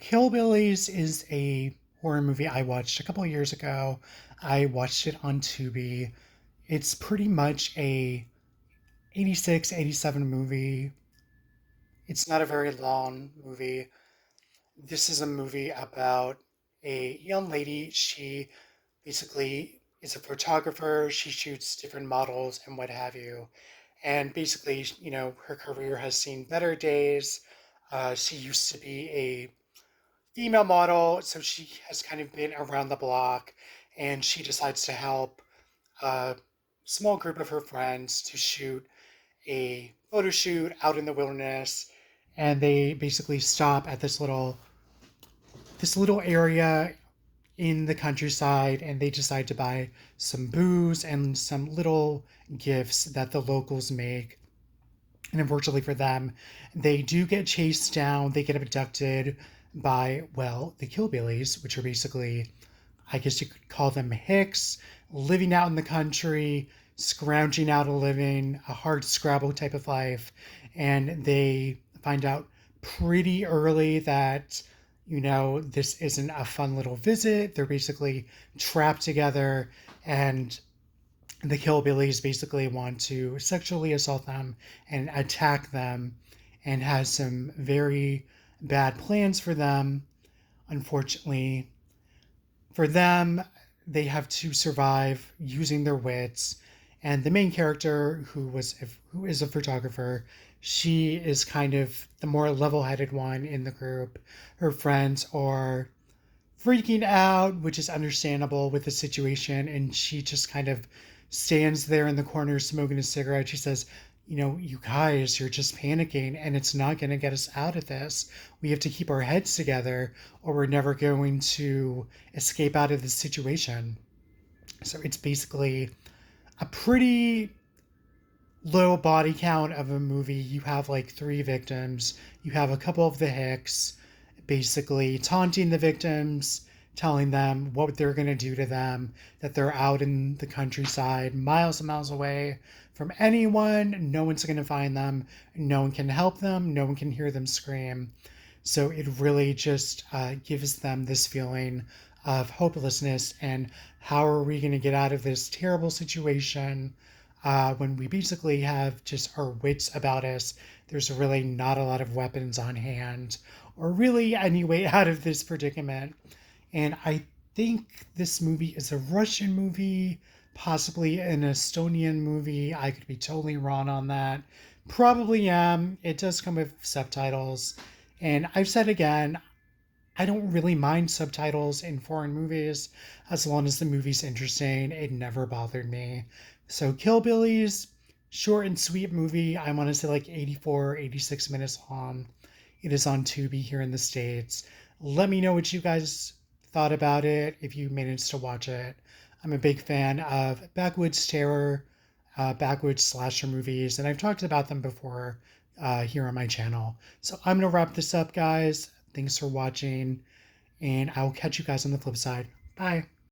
KillBillies is a horror movie I watched a couple of years ago. I watched it on Tubi. It's pretty much a 86, 87 movie. It's not a very long movie. This is a movie about a young lady. She basically is a photographer. She shoots different models and what have you. And basically, her career has seen better days. She used to be a female model, so she has kind of been around the block, and she decides to help a small group of her friends to shoot a photo shoot out in the wilderness. And they basically stop at this little area in the countryside, and they decide to buy some booze and some little gifts that the locals make. And unfortunately for them, they do get chased down. They get abducted by, well, the Killbillies, which are basically, I guess you could call them hicks, living out in the country, scrounging out a living, a hard scrabble type of life. And they find out pretty early that, this isn't a fun little visit. They're basically trapped together, and the Killbillies basically want to sexually assault them and attack them, and has some very bad plans for them. Unfortunately for them, they have to survive using their wits. And the main character, who is a photographer, she is kind of the more level-headed one in the group. Her friends are freaking out, which is understandable with the situation. And she just kind of stands there in the corner smoking a cigarette. She says, you guys, you're just panicking and it's not going to get us out of this. We have to keep our heads together or we're never going to escape out of this situation. So it's basically a pretty low body count of a movie. You have like three victims, you have a couple of the hicks basically taunting the victims, telling them what they're going to do to them, that they're out in the countryside, miles and miles away from anyone. No one's going to find them. No one can help them. No one can hear them scream. So it really just gives them this feeling of hopelessness and how are we going to get out of this terrible situation when we basically have just our wits about us. There's really not a lot of weapons on hand or really any way out of this predicament. And I think this movie is a Russian movie, possibly an Estonian movie. I could be totally wrong on that. Probably am. It does come with subtitles. And I've said again, I don't really mind subtitles in foreign movies as long as the movie's interesting. It never bothered me. So Killbillies, short and sweet movie. I want to say like 84, 86 minutes long. It is on Tubi here in the States. Let me know what you guys thought about it if you managed to watch it. I'm a big fan of Backwoods Terror, Backwoods slasher movies, and I've talked about them before here on my channel. So I'm going to wrap this up, guys. Thanks for watching, and I'll catch you guys on the flip side. Bye.